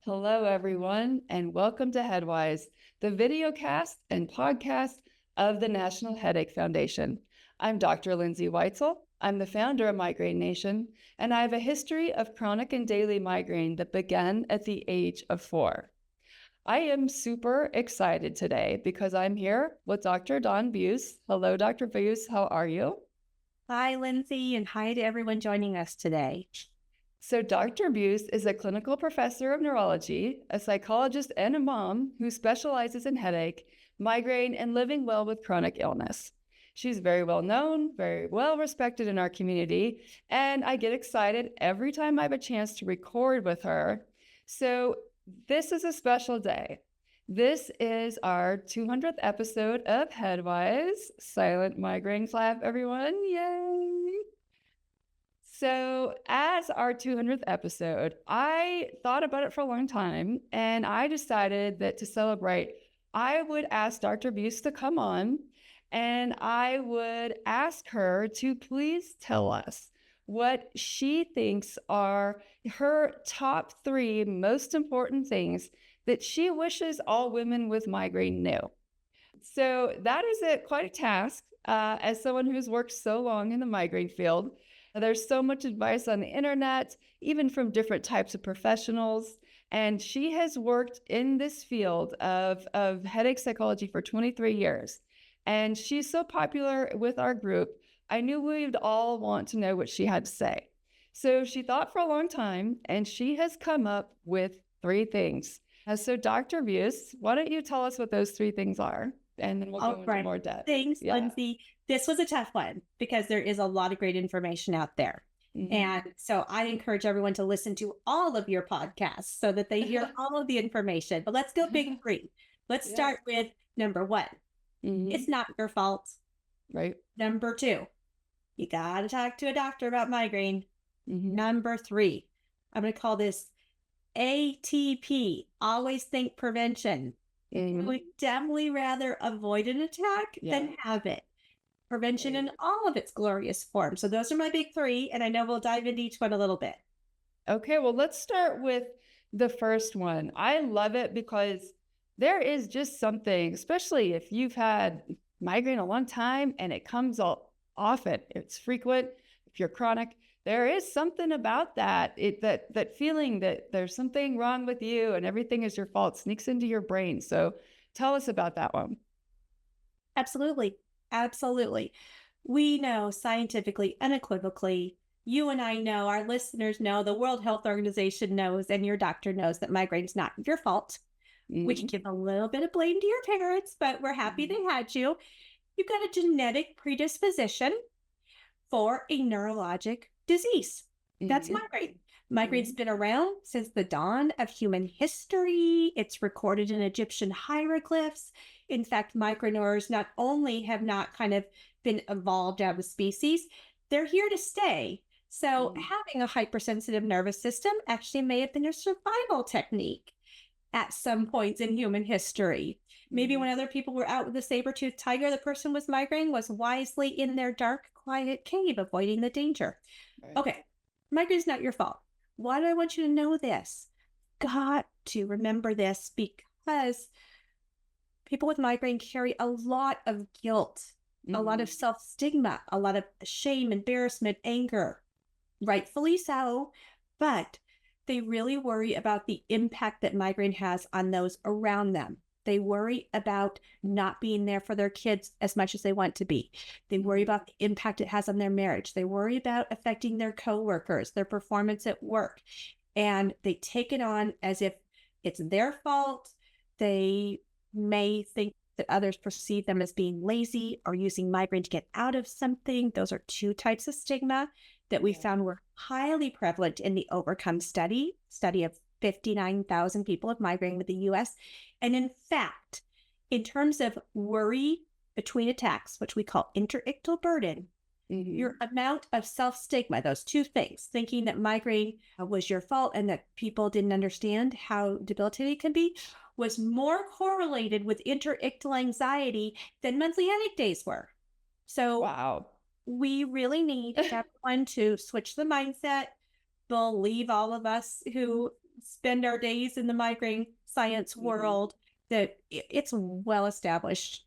Hello, everyone, and welcome to Headwise, the videocast and podcast of the National Headache Foundation. I'm Dr. Lindsay Weitzel. I'm the founder of Migraine Nation, and I have a history of chronic and daily migraine that began at the age of 4. I am super excited today because I'm here with Dr. Dawn Buse. Hello, Dr. Buse. How are you? Hi, Lindsay, and hi to everyone joining us today. So, Dr. Buse is a clinical professor of neurology, a psychologist, and a mom who specializes in headache, migraine, and living well with chronic illness. She's very well known, very well respected in our community, and I get excited every time I have a chance to record with her. So, this is a special day. This is our 200th episode of Headwise. Silent migraine clap, everyone. Yay! So, as our 200th episode, I thought about it for a long time and I decided that to celebrate, I would ask Dr. Buse to come on and I would ask her to please tell us what she thinks are her top 3 most important things that she wishes all women with migraine knew. So, that is quite a task as someone who's worked so long in the migraine field. There's so much advice on the internet, even from different types of professionals. And she has worked in this field of headache psychology for 23 years. And she's so popular with our group, I knew we'd all want to know what she had to say. So she thought for a long time, and she has come up with 3 things. So Dr. Buse, why don't you tell us what those 3 things are? And then we'll go into more depth. Thanks, Yeah. Lindsay. This was a tough one because there is a lot of great information out there. Mhm. And so I encourage everyone to listen to all of your podcasts so that they hear all of the information. But let's go big and green. Let's Yeah. start with number 1. It's not your fault. Right. Number 2, you got to talk to a doctor about migraine. Mhm. Number 3, I'm going to call this ATP, always think prevention. Mhm. Would definitely rather avoid an attack Yeah. than have it. Prevention Right. in all of its glorious forms. So those are my big 3, and I know we'll dive into each one a little bit. Okay, well, let's start with the first one. I love it because there is just something, especially if you've had migraine a long time and it comes all often, it's frequent, if you're chronic, there is something about that. That feeling that there's something wrong with you and everything is your fault sneaks into your brain. So tell us about that one. Absolutely. Absolutely. We know scientifically, unequivocally, you and I know, our listeners know, the World Health Organization knows, and your doctor knows that migraine's not your fault. We can Mhm. give a little bit of blame to your parents, but we're happy they had you. You've got a genetic predisposition for a neurologic disease. That's Mhm. migraine. Migraine's Mhm. been around since the dawn of human history. It's recorded in Egyptian hieroglyphs. In fact, migraineurs not only have not kind of been evolved out of species, they're here to stay. So, Mhm. having a hypersensitive nervous system actually may have been a survival technique at some points in human history. Maybe when Mhm. other people were out with a saber-toothed tiger, the person with migraine was wisely in their dark, quiet cave, avoiding the danger. Right. Okay, migraine's not your fault. Why do I want you to know this? Got to remember this because people with migraine carry a lot of guilt, a lot of Mhm. self-stigma, a lot of shame, embarrassment, anger. Rightfully so, but they really worry about the impact that migraine has on those around them. They worry about not being there for their kids as much as they want to be. They worry Mhm. about the impact it has on their marriage. They worry about affecting their coworkers, their performance at work, and they take it on as if it's their fault. They may think that others perceive them as being lazy or using migraine to get out of something. Those are 2 types of stigma that we Yeah. found were highly prevalent in the Overcome study of 59,000 people with migraine with the US. And in fact, in terms of worry between attacks, which we call interictal burden, Mhm. your amount of self-stigma, those 2 things, thinking that migraine was your fault and that people didn't understand how debilitating it can be, was more correlated with interictal anxiety than monthly headache days were. So Wow. we really need everyone to switch the mindset, believe all of us who spend our days in the migraine science world, that it's well established.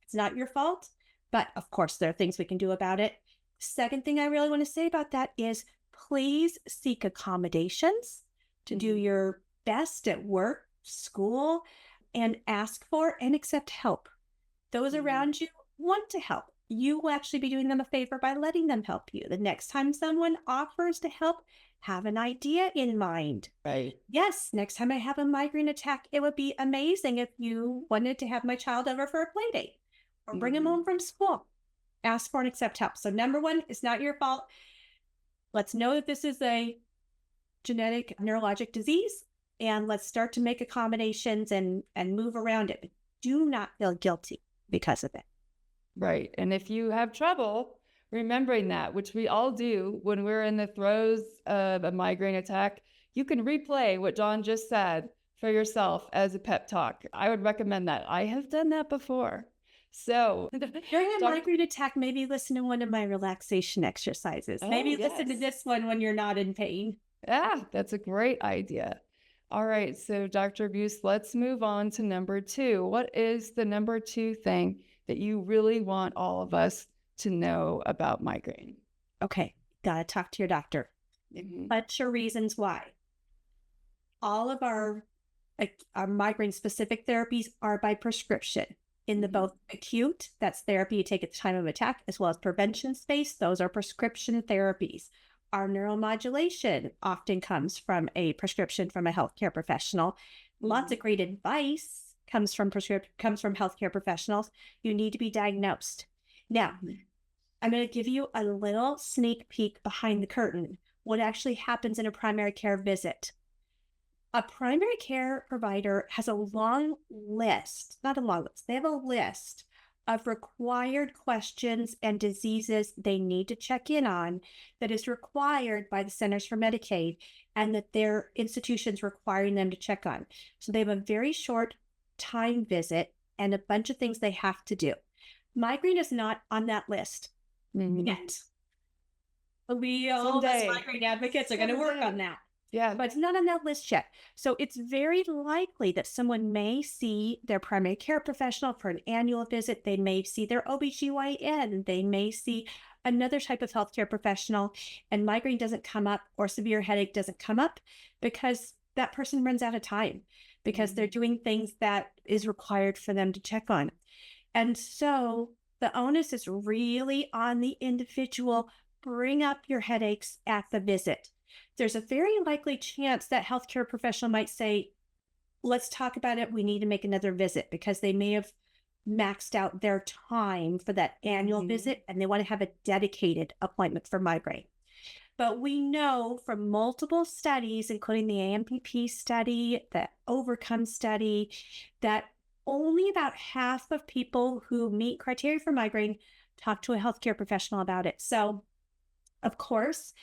It's not your fault, but of course, there are things we can do about it. Second thing I really want to say about that is please seek accommodations to do your best at work, school, and ask for and accept help. Those around you want to help. You will actually be doing them a favor by letting them help you. The next time someone offers to help, have an idea in mind. Right. Yes, next time I have a migraine attack, it would be amazing if you wanted to have my child over for a play date or bring him home from school. Ask for and accept help. So number one, it's not your fault. Let's know that this is a genetic neurologic disease, and let's start to make accommodations and move around it. But do not feel guilty because of it. Right. And if you have trouble remembering that, which we all do when we're in the throes of a migraine attack, you can replay what Dawn just said for yourself as a pep talk. I would recommend that. I have done that before. So during a migraine attack, maybe listen to one of my relaxation exercises. Maybe listen to this one when you're not in pain. Yeah, that's a great idea. All right. So Dr. Buse, let's move on to number 2. What is the number 2 thing that you really want all of us to know about migraine? Okay. Got to talk to your doctor. Bunch of reasons why. All of our migraine specific therapies are by prescription. In the both acute, that's therapy you take at the time of attack, as well as prevention space, those are prescription therapies. Our neuromodulation often comes from a prescription from a healthcare professional. Lots of great advice comes from healthcare professionals. You need to be diagnosed. Now, I'm going to give you a little sneak peek behind the curtain. What actually happens in a primary care visit? A primary care provider has a long list, not a long list, they have a list of required questions and diseases they need to check in on that is required by the Centers for Medicaid and that their institution's requiring them to check on. So they have a very short time visit and a bunch of things they have to do. Migraine is not on that list yet. We all as migraine advocates are going to work on that. Yeah. But it's not on that list yet. So it's very likely that someone may see their primary care professional for an annual visit. They may see their OBGYN. They may see another type of healthcare professional, and migraine doesn't come up or severe headache doesn't come up because that person runs out of time because they're doing things that is required for them to check on. And so the onus is really on the individual. Bring up your headaches at the visit. There's a very likely chance that healthcare professional might say, let's talk about it. We need to make another visit because they may have maxed out their time for that annual visit and they want to have a dedicated appointment for migraine. But we know from multiple studies, including the AMPP study, the Overcome study, that only about half of people who meet criteria for migraine talk to a healthcare professional about it. So, of course,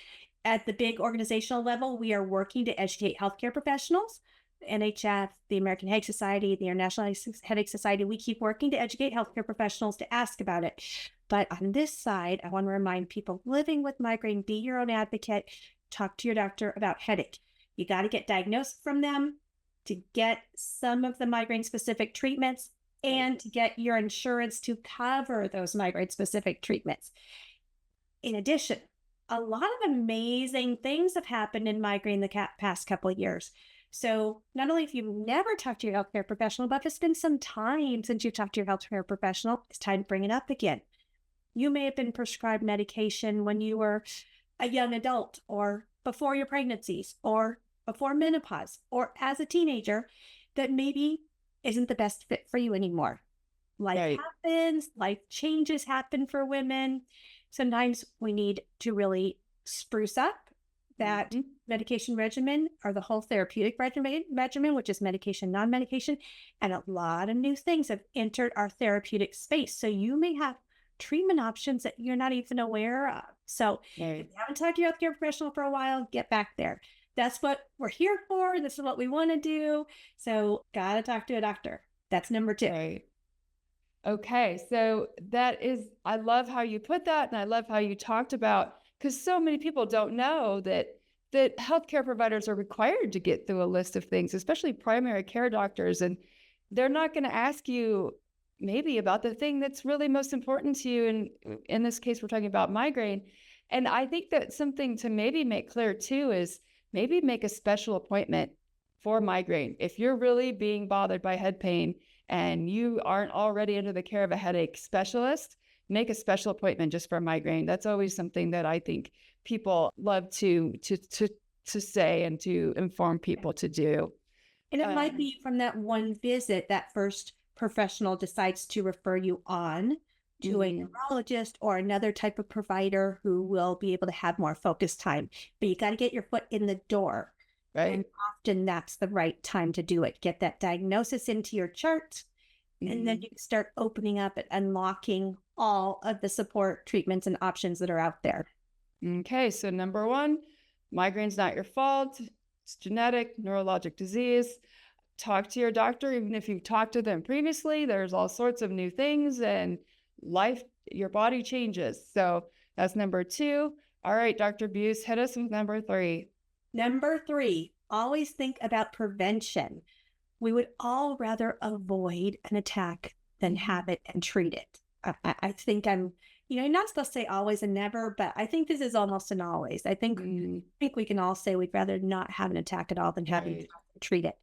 at the big organizational level, we are working to educate healthcare professionals, the NHF, the American Headache Society, the International Headache Society. We keep working to educate healthcare professionals to ask about it. But on this side, I want to remind people living with migraine, be your own advocate, talk to your doctor about headache. You got to get diagnosed from them to get some of the migraine-specific treatments and to get your insurance to cover those migraine-specific treatments. In addition, a lot of amazing things have happened in migraine the past couple of years. So not only if you've never talked to your healthcare professional, but if it's been some time since you've talked to your healthcare professional, it's time to bring it up again. You may have been prescribed medication when you were a young adult or before your pregnancies or before menopause or as a teenager that maybe isn't the best fit for you anymore. Life happens, life changes happen for women. Sometimes we need to really spruce up that medication regimen or the whole therapeutic regimen, which is medication, non-medication. And a lot of new things have entered our therapeutic space. So you may have treatment options that you're not even aware of. So if you haven't talked to your healthcare professional for a while, get back there. That's what we're here for. This is what we want to do. So gotta talk to a doctor. That's number 2. Right. Okay, so I love how you put that, and I love how you talked about, because so many people don't know that that healthcare providers are required to get through a list of things, especially primary care doctors. And they're not going to ask you maybe about the thing that's really most important to you. And in this case, we're talking about migraine. And I think that something to maybe make clear too is maybe make a special appointment for migraine. If you're really being bothered by head pain and you aren't already under the care of a headache specialist, make a special appointment just for migraine. That's always something that I think people love to say and to inform people to do. And it might be from that one visit, that first professional decides to refer you on to a neurologist or another type of provider who will be able to have more focused time. But you got to get your foot in the door. Right. And often that's the right time to do it. Get that diagnosis into your chart, and then you can start opening up and unlocking all of the support treatments and options that are out there. Okay, so number one, migraine's not your fault. It's genetic, neurologic disease. Talk to your doctor, even if you've talked to them previously. There's all sorts of new things, and your body changes. So that's number two. All right, Dr. Buse, hit us with number three. Number three, always think about prevention. We would all rather avoid an attack than have it and treat it. I think you're not supposed to say always and never, but I think this is almost an always. I think we can all say we'd rather not have an attack at all than having to treat it.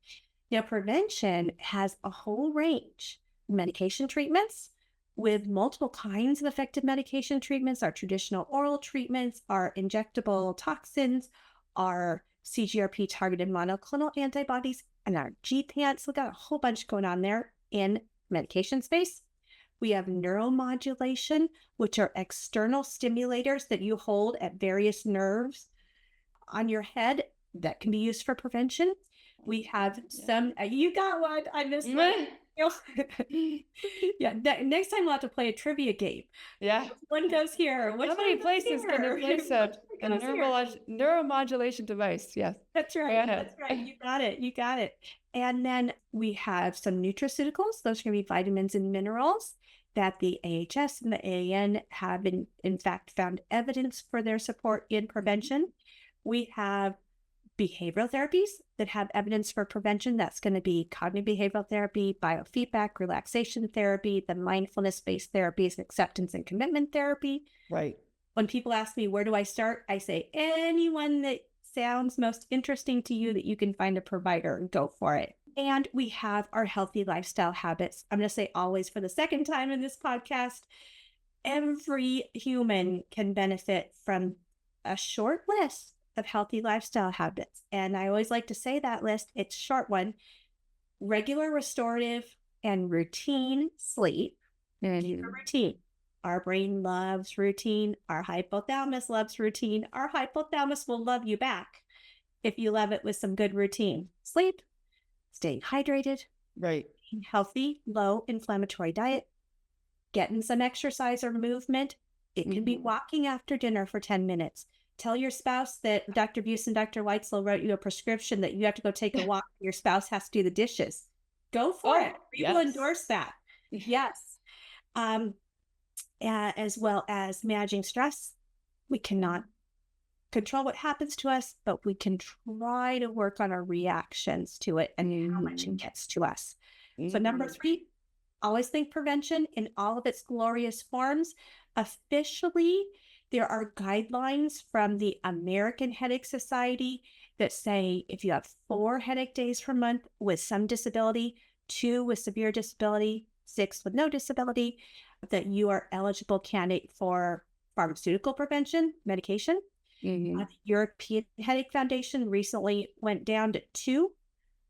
Now, prevention has a whole range of medication treatments with multiple kinds of effective medication treatments, our traditional oral treatments, our injectable toxins, our CGRP targeted monoclonal antibodies, and our GPANTs. We've got a whole bunch going on there in medication space. We have neuromodulation, which are external stimulators that you hold at various nerves on your head that can be used for prevention. We have some, you got one, I missed one. Yeah, next time we'll have to play a trivia game. Yeah. One goes here. How many places can you place a neuromodulation device? Yes. That's right. That's right. You got it. And then we have some nutraceuticals. Those are going to be vitamins and minerals that the AHS and the AAN have in fact found evidence for their support in prevention. We have behavioral therapies that have evidence for prevention. That's going to be cognitive behavioral therapy, biofeedback, relaxation therapy, the mindfulness-based therapies, acceptance and commitment therapy. Right. When people ask me, where do I start? I say, anyone that sounds most interesting to you that you can find a provider, and go for it. And we have our healthy lifestyle habits. I'm going to say always for the second time in this podcast, every human can benefit from a short list of healthy lifestyle habits. And I always like to say that list, it's a short one: regular, restorative, and routine sleep. Routine. Our brain loves routine. Our hypothalamus loves routine. Our hypothalamus will love you back if you love it with some good routine. Sleep, staying hydrated, right, healthy, low inflammatory diet, getting some exercise or movement. It can be walking after dinner for 10 minutes. Tell your spouse that Dr. Buse and Dr. Weitzel wrote you a prescription that you have to go take a walk. Your spouse has to do the dishes. Go for it. We will endorse that. Yes. As well as managing stress. We cannot control what happens to us, but we can try to work on our reactions to it and how much it gets to us. So number three, always think prevention in all of its glorious forms. Officially, there are guidelines from the American Headache Society that say if you have 4 headache days per month with some disability, 2 with severe disability, 6 with no disability, that you are eligible candidate for pharmaceutical prevention medication. The European Headache Foundation recently went down to 2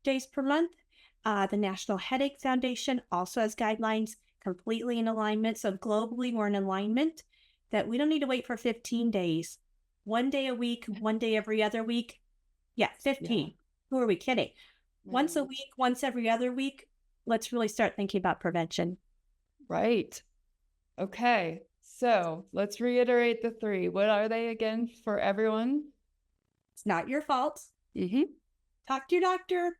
days per month. The National Headache Foundation also has guidelines completely in alignment. So globally, we're in alignment that we don't need to wait for 15 days. 1 day a week, 1 day every other week. Yeah, 15. Yeah. Who are we kidding? Once a week, once every other week. Let's really start thinking about prevention. Right. Okay. So let's reiterate the 3. What are they again for everyone? It's not your fault. Talk to your doctor.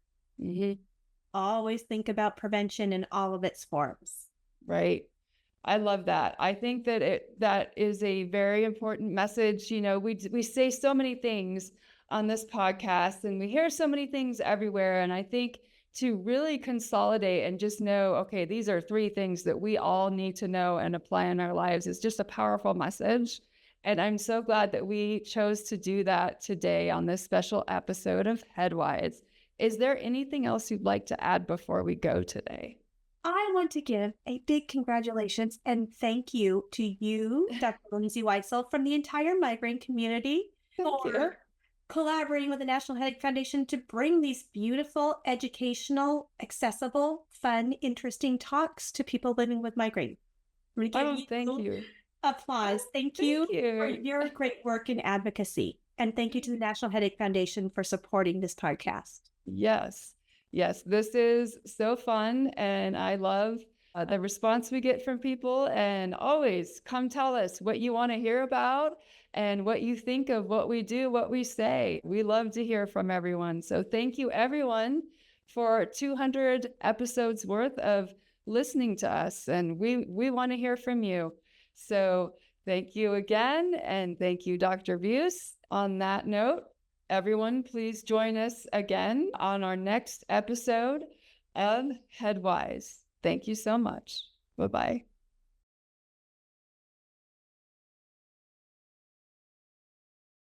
Always think about prevention in all of its forms. Right. I love that. I think that that is a very important message. You know, we say so many things on this podcast, and we hear so many things everywhere. And I think to really consolidate and just know, okay, these are 3 things that we all need to know and apply in our lives is just a powerful message. And I'm so glad that we chose to do that today on this special episode of Headwise. Is there anything else you'd like to add before we go today? I want to give a big congratulations and thank you to you, Dr. Lindsay Weitzel, from the entire migraine community Thank you. for collaborating with the National Headache Foundation to bring these beautiful, educational, accessible, fun, interesting talks to people living with migraine. I'm going to Oh, give thank you you. applause. Thank Thank you you. for your great work in advocacy. And thank you to the National Headache Foundation for supporting this podcast. Yes. Yes. This is so fun. And I love the response we get from people. And always come tell us what you want to hear about and what you think of what we do, what we say. We love to hear from everyone. So thank you, everyone, for 200 episodes worth of listening to us. And we want to hear from you. So thank you again. And thank you, Dr. Buse. On that note, everyone, please join us again on our next episode of Headwise. Thank you so much. Bye-bye.